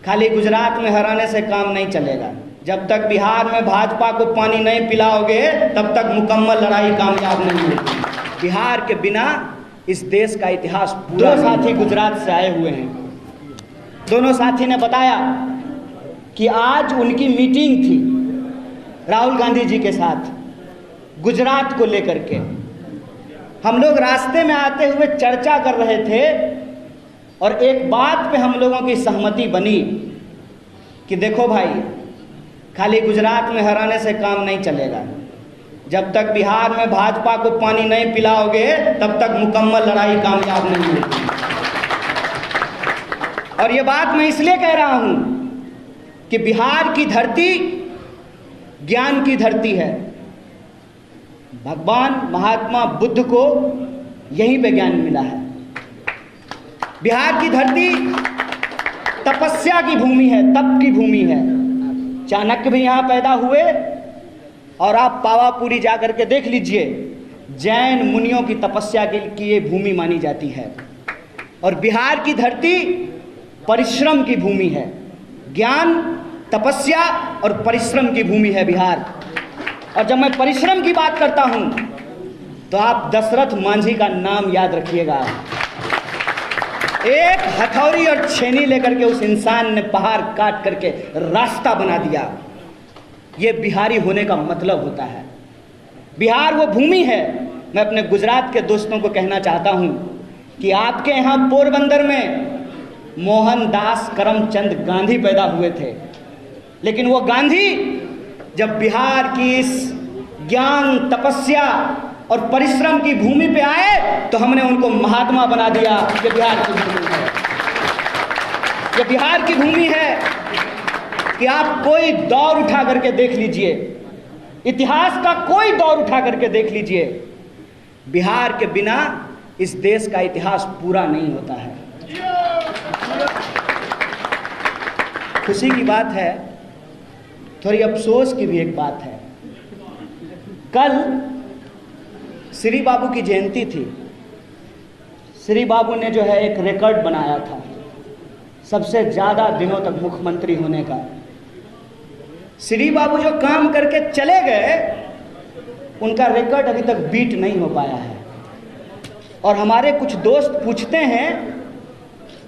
खाली गुजरात में हराने से काम नहीं चलेगा। जब तक बिहार में भाजपा को पानी नहीं पिलाओगे तब तक मुकम्मल लड़ाई कामयाब नहीं होगी। बिहार के बिना इस देश का इतिहास पूरा। दो साथी गुजरात से आए हुए हैं। दोनों साथी ने बताया कि आज उनकी मीटिंग थी राहुल गांधी जी के साथ गुजरात को लेकर के। हम लोग रास्ते में आते हुए चर्चा कर रहे थे और एक बात पे हम लोगों की सहमति बनी कि देखो भाई, खाली गुजरात में हराने से काम नहीं चलेगा। जब तक बिहार में भाजपा को पानी नहीं पिलाओगे तब तक मुकम्मल लड़ाई कामयाब नहीं होगी। और ये बात मैं इसलिए कह रहा हूं कि बिहार की धरती ज्ञान की धरती है। भगवान महात्मा बुद्ध को यहीं पे ज्ञान मिला है। बिहार की धरती तपस्या की भूमि है, तप की भूमि है। चाणक्य भी यहाँ पैदा हुए और आप पावापुरी जाकर के देख लीजिए, जैन मुनियों की तपस्या की ये भूमि मानी जाती है। और बिहार की धरती परिश्रम की भूमि है। ज्ञान, तपस्या और परिश्रम की भूमि है बिहार। और जब मैं परिश्रम की बात करता हूं तो आप दशरथ मांझी का नाम याद रखिएगा। एक हथौड़ी और छेनी लेकर के उस इंसान ने पहाड़ काट करके रास्ता बना दिया। ये बिहारी होने का मतलब होता है। बिहार वो भूमि है। मैं अपने गुजरात के दोस्तों को कहना चाहता हूं कि आपके यहाँ पोरबंदर में मोहनदास करमचंद गांधी पैदा हुए थे, लेकिन वो गांधी जब बिहार की इस ज्ञान, तपस्या और परिश्रम की भूमि पे आए तो हमने उनको महात्मा बना दिया। ये बिहार की भूमि है। ये बिहार की भूमि है कि आप कोई दौर उठा करके देख लीजिए, इतिहास का कोई दौर उठा करके देख लीजिए, बिहार के बिना इस देश का इतिहास पूरा नहीं होता है। खुशी की बात है, थोड़ी अफसोस की भी एक बात है। कल श्री बाबू की जयंती थी। श्री बाबू ने जो है एक रिकॉर्ड बनाया था सबसे ज़्यादा दिनों तक मुख्यमंत्री होने का। श्री बाबू जो काम करके चले गए उनका रिकॉर्ड अभी तक बीट नहीं हो पाया है। और हमारे कुछ दोस्त पूछते हैं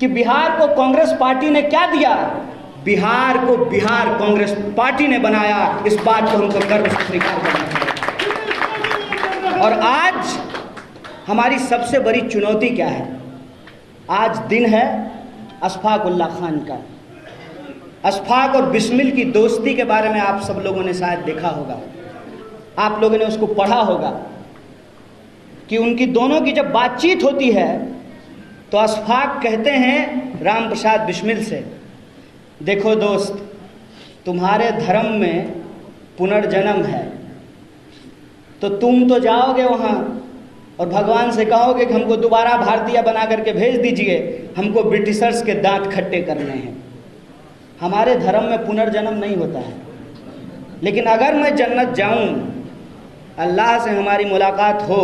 कि बिहार को कांग्रेस पार्टी ने क्या दिया। बिहार को बिहार कांग्रेस पार्टी ने बनाया। इस बात को हमको गर्व से स्वीकार करना है। और आज हमारी सबसे बड़ी चुनौती क्या है? आज दिन है अशफाक उल्लाह खान का। अशफाक और बिस्मिल की दोस्ती के बारे में आप सब लोगों ने शायद देखा होगा, आप लोगों ने उसको पढ़ा होगा कि उनकी दोनों की जब बातचीत होती है तो अशफाक कहते हैं राम प्रसाद बिस्मिल से, देखो दोस्त, तुम्हारे धर्म में पुनर्जन्म है तो तुम तो जाओगे वहाँ और भगवान से कहोगे कि हमको दोबारा भारतीय बना करके भेज दीजिए, हमको ब्रिटिशर्स के दांत खट्टे करने हैं। हमारे धर्म में पुनर्जन्म नहीं होता है। लेकिन अगर मैं जन्नत जाऊँ, अल्लाह से हमारी मुलाकात हो,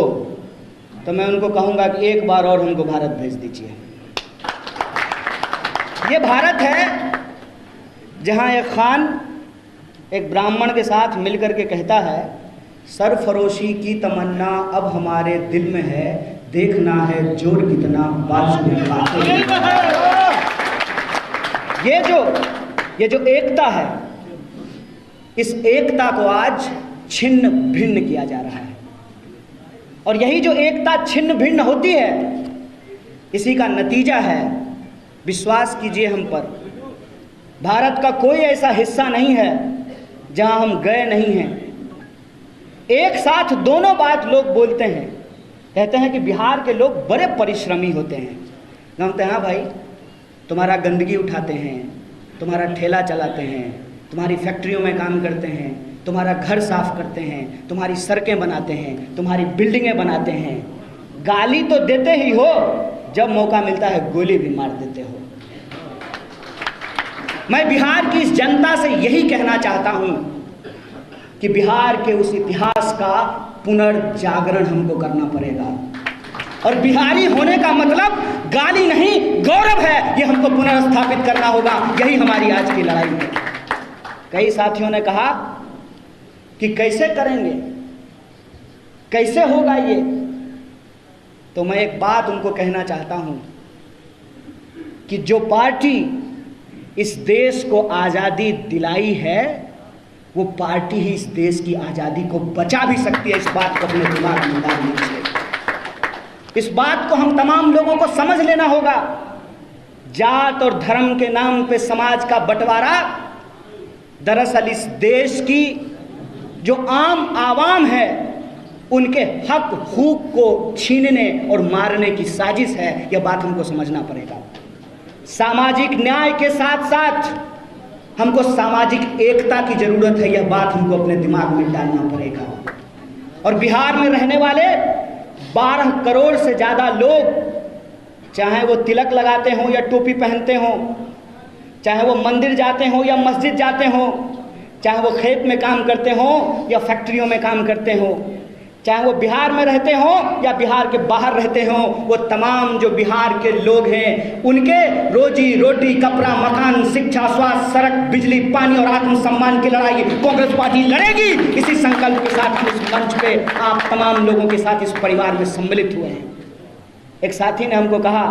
तो मैं उनको कहूँगा कि एक बार और हमको भारत भेज दीजिए। ये भारत है जहाँ एक खान एक ब्राह्मण के साथ मिलकर के कहता है, सरफरोशी की तमन्ना अब हमारे दिल में है, देखना है जोर कितना बाजू में खाते। ये जो एकता है, इस एकता को आज छिन्न भिन्न किया जा रहा है। और यही जो एकता छिन्न भिन्न होती है, इसी का नतीजा है, विश्वास कीजिए हम पर, भारत का कोई ऐसा हिस्सा नहीं है जहां हम गए नहीं हैं। एक साथ दोनों बात लोग बोलते हैं, कहते हैं कि बिहार के लोग बड़े परिश्रमी होते हैं। कहते हैं हाँ भाई, तुम्हारा गंदगी उठाते हैं, तुम्हारा ठेला चलाते हैं, तुम्हारी फैक्ट्रियों में काम करते हैं, तुम्हारा घर साफ करते हैं, तुम्हारी सड़कें बनाते हैं, तुम्हारी बिल्डिंगें बनाते हैं। गाली तो देते ही हो, जब मौका मिलता है गोली भी मार देते हो। मैं बिहार की इस जनता से यही कहना चाहता हूं कि बिहार के उस इतिहास का पुनर्जागरण हमको करना पड़ेगा। और बिहारी होने का मतलब गाली नहीं, गौरव है। ये हमको पुनर्स्थापित करना होगा। यही हमारी आज की लड़ाई है। कई साथियों ने कहा कि कैसे करेंगे, कैसे होगा ये। तो मैं एक बात उनको कहना चाहता हूं कि जो पार्टी इस देश को आज़ादी दिलाई है, वो पार्टी ही इस देश की आज़ादी को बचा भी सकती है। इस बात को अपने दिमाग में डाल लीजिए। इस बात को हम तमाम लोगों को समझ लेना होगा। जात और धर्म के नाम पे समाज का बंटवारा दरअसल इस देश की जो आम आवाम है, उनके हक हुकूक को छीनने और मारने की साजिश है। यह बात हमको समझना पड़ेगा। सामाजिक न्याय के साथ साथ हमको सामाजिक एकता की जरूरत है। यह बात हमको अपने दिमाग में डालना पड़ेगा। और बिहार में रहने वाले 12 करोड़ से ज़्यादा लोग, चाहे वो तिलक लगाते हों या टोपी पहनते हों, चाहे वो मंदिर जाते हों या मस्जिद जाते हों, चाहे वो खेत में काम करते हों या फैक्ट्रियों में काम करते हों, चाहे वो बिहार में रहते हों या बिहार के बाहर रहते हों, वो तमाम जो बिहार के लोग हैं, उनके रोजी रोटी, कपड़ा, मकान, शिक्षा, स्वास्थ्य, सड़क, बिजली, पानी और आत्मसम्मान की लड़ाई कांग्रेस पार्टी लड़ेगी। इसी संकल्प के साथ हम इस मंच पे आप तमाम लोगों के साथ इस परिवार में सम्मिलित हुए हैं। एक साथी ने हमको कहा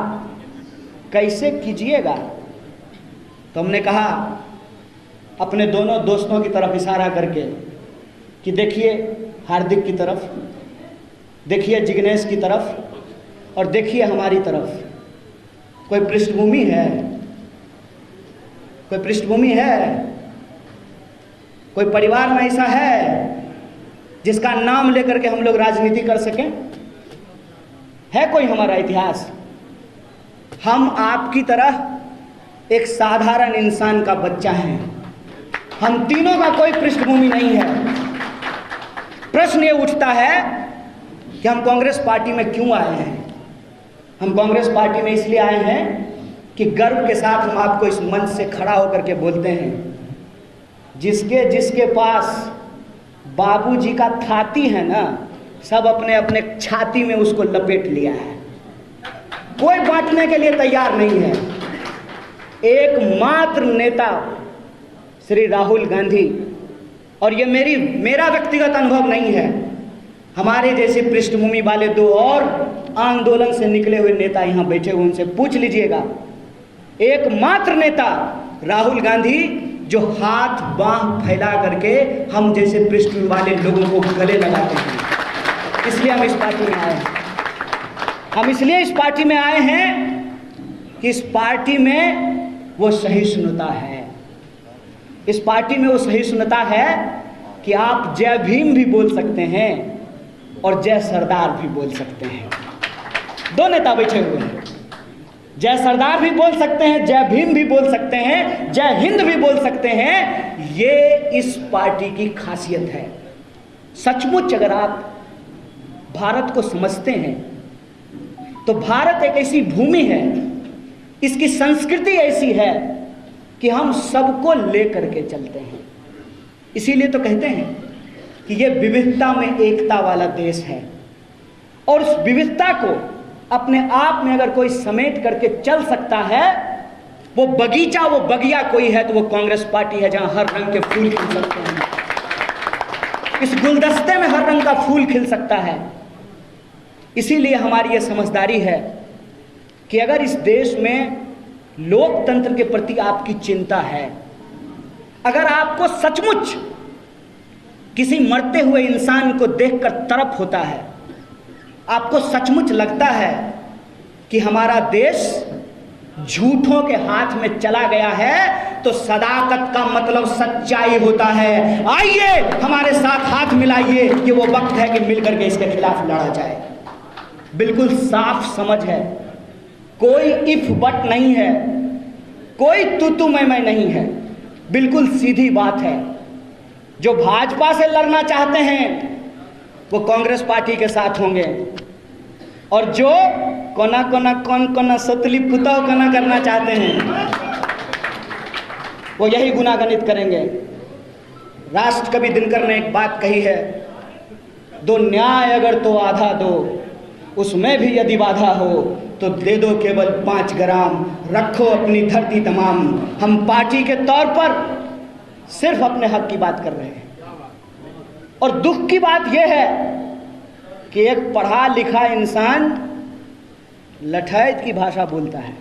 कैसे कीजिएगा, तो हमने कहा अपने दोनों दोस्तों की तरफ इशारा करके कि देखिए हार्दिक की तरफ, देखिए जिग्नेश की तरफ और देखिए हमारी तरफ। कोई पृष्ठभूमि है, कोई पृष्ठभूमि है, कोई परिवार में ऐसा है जिसका नाम लेकर के हम लोग राजनीति कर सकें? है कोई हमारा इतिहास? हम आपकी तरह एक साधारण इंसान का बच्चा है। हम तीनों का कोई पृष्ठभूमि नहीं है। प्रश्न ये उठता है कि हम कांग्रेस पार्टी में क्यों आए हैं। हम कांग्रेस पार्टी में इसलिए आए हैं कि गर्व के साथ हम आपको इस मंच से खड़ा होकर के बोलते हैं, जिसके पास बाबूजी का थाती है ना, सब अपने अपने छाती में उसको लपेट लिया है। कोई बांटने के लिए तैयार नहीं है। एकमात्र नेता श्री राहुल गांधी, और ये मेरा व्यक्तिगत अनुभव नहीं है, हमारे जैसे पृष्ठभूमि वाले 2 और आंदोलन से निकले हुए नेता यहाँ बैठे हुए, उनसे पूछ लीजिएगा। एकमात्र नेता राहुल गांधी जो हाथ बांह फैला करके हम जैसे पृष्ठभूमि वाले लोगों को गले लगाते हैं। इसलिए हम इस पार्टी में आए हैं। हम इसलिए इस पार्टी में आए हैं कि इस पार्टी में वो सहिष्णुता है। इस पार्टी में वो सहिष्णुता है कि आप जय भीम भी बोल सकते हैं और जय सरदार भी बोल सकते हैं। 2 नेता बैठे हुए हैं। जय सरदार भी बोल सकते हैं, जय भीम भी बोल सकते हैं, जय हिंद भी बोल सकते हैं। ये इस पार्टी की खासियत है। सचमुच अगर आप भारत को समझते हैं तो भारत एक ऐसी भूमि है, इसकी संस्कृति ऐसी है कि हम सबको लेकर के चलते हैं। इसीलिए तो कहते हैं कि ये विविधता में एकता वाला देश है। और उस विविधता को अपने आप में अगर कोई समेट करके चल सकता है, वो बगीचा, वो बगिया कोई है तो वो कांग्रेस पार्टी है, जहां हर रंग के फूल खिल सकते हैं। इस गुलदस्ते में हर रंग का फूल खिल सकता है। इसीलिए हमारी ये समझदारी है कि अगर इस देश में लोकतंत्र के प्रति आपकी चिंता है, अगर आपको सचमुच किसी मरते हुए इंसान को देखकर तरफ होता है, आपको सचमुच लगता है कि हमारा देश झूठों के हाथ में चला गया है, तो सदाकत का मतलब सच्चाई होता है। आइए हमारे साथ हाथ मिलाइए, ये वो वक्त है कि मिलकर के इसके खिलाफ लड़ा जाए। बिल्कुल साफ समझ है, कोई इफ बट नहीं है, कोई तू मैं नहीं है। बिल्कुल सीधी बात है। जो भाजपा से लड़ना चाहते हैं वो कांग्रेस पार्टी के साथ होंगे, और जो कौन सतली पुताव कना करना चाहते हैं वो यही गुनागणित करेंगे। राष्ट्र कवि दिनकर ने एक बात कही है, दो न्याय अगर तो आधा दो, उसमें भी यदि बाधा हो तो दे दो केवल 5 ग्राम, रखो अपनी धरती तमाम। हम पार्टी के तौर पर सिर्फ अपने हक की बात कर रहे हैं। और दुख की बात यह है कि एक पढ़ा लिखा इंसान लठैत की भाषा बोलता है,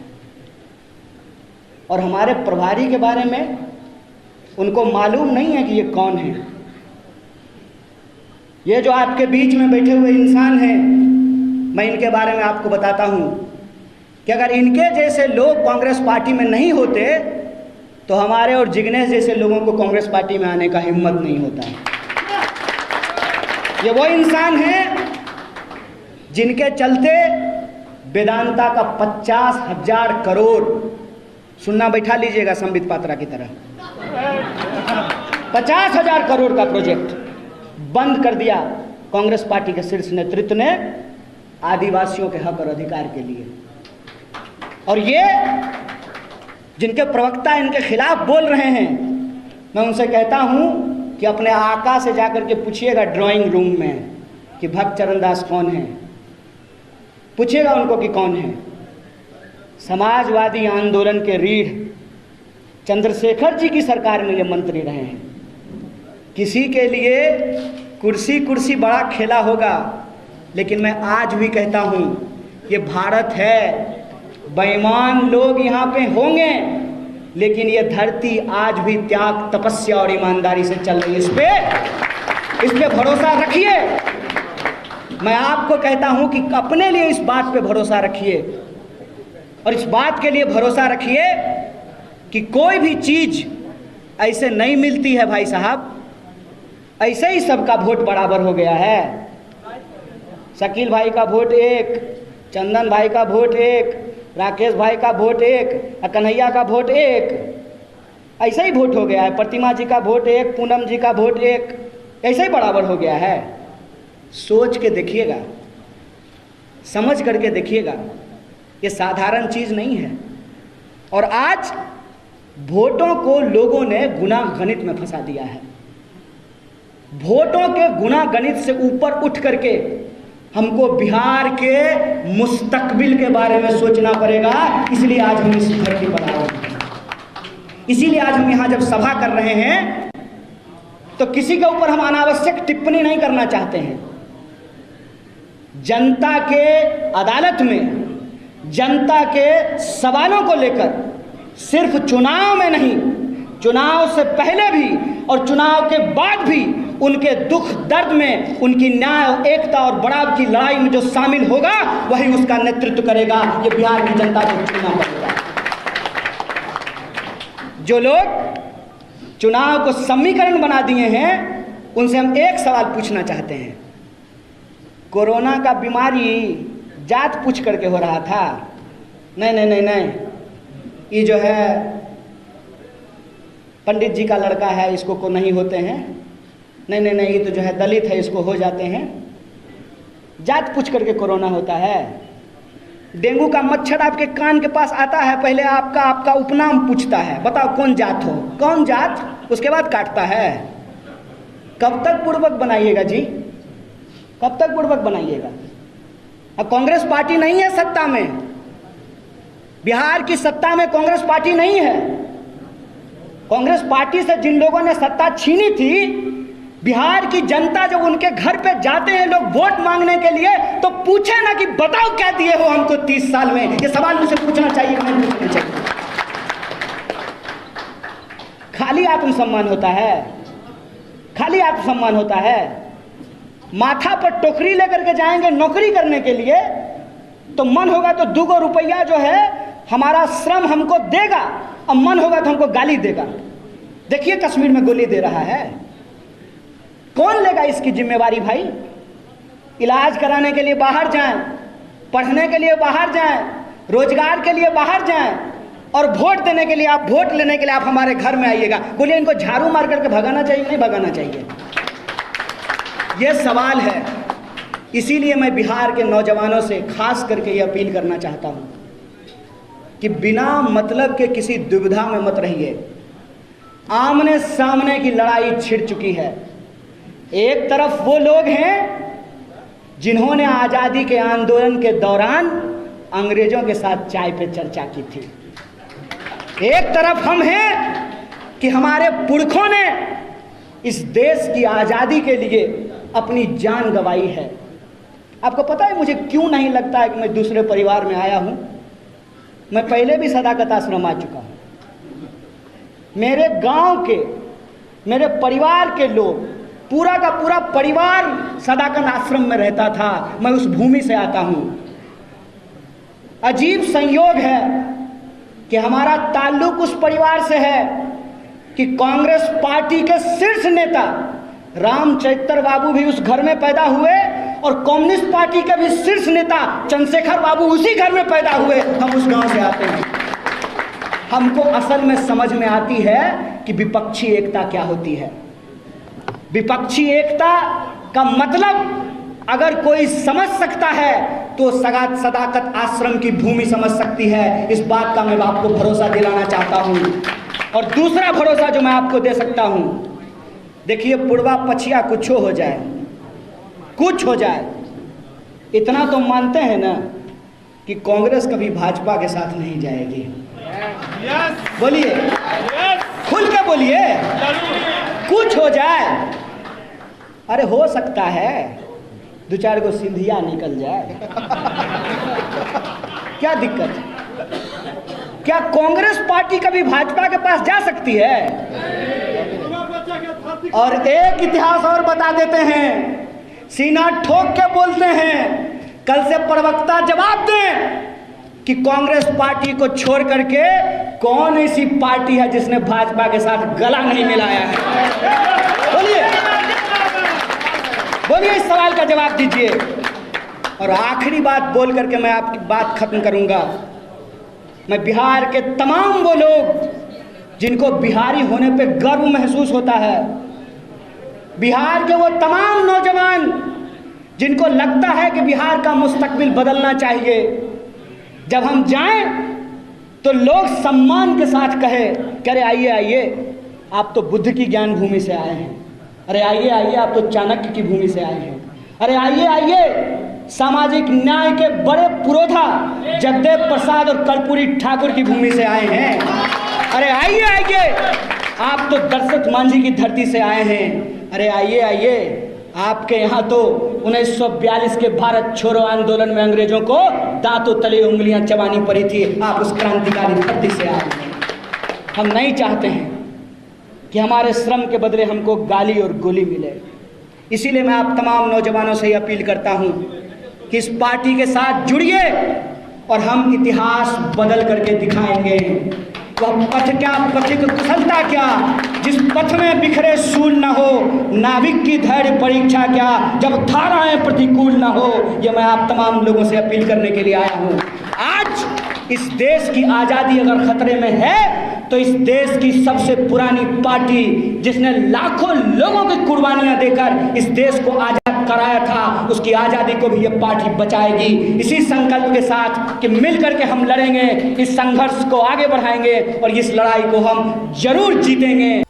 और हमारे प्रभारी के बारे में उनको मालूम नहीं है कि ये कौन है। ये जो आपके बीच में बैठे हुए इंसान हैं, मैं इनके बारे में आपको बताता हूं कि अगर इनके जैसे लोग कांग्रेस पार्टी में नहीं होते तो हमारे और जिग्नेश जैसे लोगों को कांग्रेस पार्टी में आने का हिम्मत नहीं होता है। ये वो इंसान हैं जिनके चलते वेदांता का 50,000 करोड़, सुनना बैठा लीजिएगा संबित पात्रा की तरह, 50,000 करोड़ का प्रोजेक्ट बंद कर दिया कांग्रेस पार्टी के शीर्ष नेतृत्व ने आदिवासियों के हक और अधिकार के लिए। और ये जिनके प्रवक्ता इनके खिलाफ बोल रहे हैं, मैं उनसे कहता हूं कि अपने आका से जाकर के पूछिएगा ड्राइंग रूम में कि भक्त चरण दास कौन है, पूछिएगा उनको कि कौन है। समाजवादी आंदोलन के रीढ़ चंद्रशेखर जी की सरकार में ये मंत्री रहे हैं। किसी के लिए कुर्सी कुर्सी बड़ा खेला होगा, लेकिन मैं आज भी कहता हूं ये भारत है, बेईमान लोग यहाँ पे होंगे, लेकिन ये धरती आज भी त्याग, तपस्या और ईमानदारी से चल रही है। इस पे भरोसा रखिए। मैं आपको कहता हूं कि अपने लिए इस बात पे भरोसा रखिए, और इस बात के लिए भरोसा रखिए कि कोई भी चीज ऐसे नहीं मिलती है भाई साहब, ऐसे ही सबका वोट बराबर हो गया है। शकील भाई का वोट एक, चंदन भाई का वोट एक, राकेश भाई का वोट एक, कन्हैया का वोट एक, ऐसे ही वोट हो गया है। प्रतिमा जी का वोट एक, पूनम जी का वोट एक, ऐसे ही बराबर हो गया है। सोच के देखिएगा, समझ करके देखिएगा, ये साधारण चीज नहीं है। और आज वोटों को लोगों ने गुना गणित में फंसा दिया है। वोटों के गुना गणित से ऊपर उठ करके हमको बिहार के मुस्तकबिल के बारे में सोचना पड़ेगा। इसलिए आज हम इस धरती पर आए हैं, इसीलिए आज हम यहाँ जब सभा कर रहे हैं तो किसी के ऊपर हम अनावश्यक टिप्पणी नहीं करना चाहते हैं। जनता के अदालत में जनता के सवालों को लेकर सिर्फ चुनाव में नहीं, चुनाव से पहले भी और चुनाव के बाद भी उनके दुख दर्द में, उनकी न्याय, एकता और बराबरी की लड़ाई में जो शामिल होगा वही उसका नेतृत्व करेगा। ये बिहार की जनता को चुनना पड़ेगा। जो लोग चुनाव को समीकरण बना दिए हैं उनसे हम एक सवाल पूछना चाहते हैं। कोरोना का बीमारी जात पूछ करके हो रहा था? नहीं नहीं नहीं नहीं, ये जो है पंडित जी का लड़का है, इसको को नहीं होते हैं। नहीं नहीं नहीं, ये तो जो है दलित है, इसको हो जाते हैं। जात पूछ करके कोरोना होता है। डेंगू का मच्छर आपके कान के पास आता है, पहले आपका उपनाम पूछता है, बताओ कौन जात हो, कौन जात, उसके बाद काटता है। कब तक बुड़बक बनाइएगा जी, कब तक बुड़बक बनाइएगा? अब कांग्रेस पार्टी नहीं है सत्ता में, बिहार की सत्ता में कांग्रेस पार्टी नहीं है। कांग्रेस पार्टी से जिन लोगों ने सत्ता छीनी थी, बिहार की जनता जब उनके घर पे जाते हैं लोग वोट मांगने के लिए, तो पूछे ना कि बताओ क्या दिए हो हमको 30 साल में। ये सवाल मुझे पूछना चाहिए, नहीं पूछना चाहिए। खाली आत्मसम्मान होता है, खाली आत्मसम्मान होता है। माथा पर टोकरी लेकर के जाएंगे नौकरी करने के लिए, तो मन होगा तो 2 रुपया जो है हमारा श्रम हमको देगा, अब मन होगा तो हमको गाली देगा। देखिए कश्मीर में गोली दे रहा है, कौन लेगा इसकी जिम्मेवारी भाई? इलाज कराने के लिए बाहर जाएं, पढ़ने के लिए बाहर जाएं, रोजगार के लिए बाहर जाएं, और वोट देने के लिए, आप वोट लेने के लिए आप हमारे घर में आइएगा। बोलिए इनको झाड़ू मार करके भगाना चाहिए, नहीं भगाना चाहिए? यह सवाल है। इसीलिए मैं बिहार के नौजवानों से खास करके ये अपील करना चाहता हूं कि बिना मतलब के किसी दुविधा में मत रहिए। आमने सामने की लड़ाई छिड़ चुकी है। एक तरफ वो लोग हैं जिन्होंने आज़ादी के आंदोलन के दौरान अंग्रेजों के साथ चाय पे चर्चा की थी। एक तरफ हम हैं कि हमारे पुरखों ने इस देश की आज़ादी के लिए अपनी जान गंवाई है। आपको पता है मुझे क्यों नहीं लगता है कि मैं दूसरे परिवार में आया हूं? मैं पहले भी सदाकत आश्रम आ चुका हूं। मेरे गांव के, मेरे परिवार के लोग, पूरा का पूरा परिवार सदाकत आश्रम में रहता था। मैं उस भूमि से आता हूं। अजीब संयोग है कि हमारा ताल्लुक उस परिवार से है कि कांग्रेस पार्टी के शीर्ष नेता रामचरित्र बाबू भी उस घर में पैदा हुए और कम्युनिस्ट पार्टी के भी शीर्ष नेता चंद्रशेखर बाबू उसी घर में पैदा हुए। हम उस गांव से आते हैं। हमको असल में समझ में आती है कि विपक्षी एकता क्या होती है। विपक्षी एकता का मतलब अगर कोई समझ सकता है तो सदाकत आश्रम की भूमि समझ सकती है। इस बात का मैं आपको भरोसा दिलाना चाहता हूं। और दूसरा भरोसा जो मैं आपको दे सकता हूं, देखिए पुरवा पछिया कुछ हो जाए, कुछ हो जाए, इतना तो मानते हैं ना कि कांग्रेस कभी भाजपा के साथ नहीं जाएगी। बोलिए, खुल के बोलिए, कुछ हो जाए। अरे हो सकता है दो चार गो सिंधिया निकल जाए, क्या दिक्कत है? क्या कांग्रेस पार्टी कभी भाजपा के पास जा सकती है? और एक इतिहास और बता देते हैं, सीना ठोक के बोलते हैं, कल से प्रवक्ता जवाब दें कि कांग्रेस पार्टी को छोड़ करके कौन ऐसी पार्टी है जिसने भाजपा के साथ गला नहीं मिलाया है? बोलिए, बोलिए, इस सवाल का जवाब दीजिए। और आखिरी बात बोल करके मैं आपकी बात खत्म करूंगा। मैं बिहार के तमाम वो लोग जिनको बिहारी होने पे गर्व महसूस होता है, बिहार के वो तमाम नौजवान जिनको लगता है कि बिहार का मुस्तकबिल बदलना चाहिए, जब हम जाएं तो लोग सम्मान के साथ कहे कि अरे आइए आइए, आप तो बुद्ध की ज्ञान भूमि से आए हैं। अरे आइए आइए, आप तो चाणक्य की भूमि से आए हैं। अरे आइए आइए, सामाजिक न्याय के बड़े पुरोधा जगदेव प्रसाद और कर्पूरी ठाकुर की भूमि से आए हैं। अरे आइए आइए, आप तो दशरथ मांझी की धरती से आए हैं। अरे आइए आइए, आपके यहाँ तो 1942 के भारत छोड़ो आंदोलन में अंग्रेजों को दांतों तले उंगलियां चबानी पड़ी थी। आप उस क्रांतिकारी धरती से आए हैं। हम नहीं चाहते हैं कि हमारे श्रम के बदले हमको गाली और गोली मिले। इसीलिए मैं आप तमाम नौजवानों से ये अपील करता हूं कि इस पार्टी के साथ जुड़िए और हम इतिहास बदल करके दिखाएंगे। वह पथ क्या, पथिक कुशलता क्या, जिस पथ में बिखरे सूल न हो, नाविक की धैर्य परीक्षा क्या, जब धाराएं प्रतिकूल न हो। ये मैं आप तमाम लोगों से अपील करने के लिए आया हूं। आज इस देश की आज़ादी अगर खतरे में है तो इस देश की सबसे पुरानी पार्टी जिसने लाखों लोगों की कुर्बानियां देकर इस देश को आज़ाद कराया था, उसकी आज़ादी को भी ये पार्टी बचाएगी। इसी संकल्प के साथ कि मिल करके हम लड़ेंगे, इस संघर्ष को आगे बढ़ाएंगे और इस लड़ाई को हम जरूर जीतेंगे।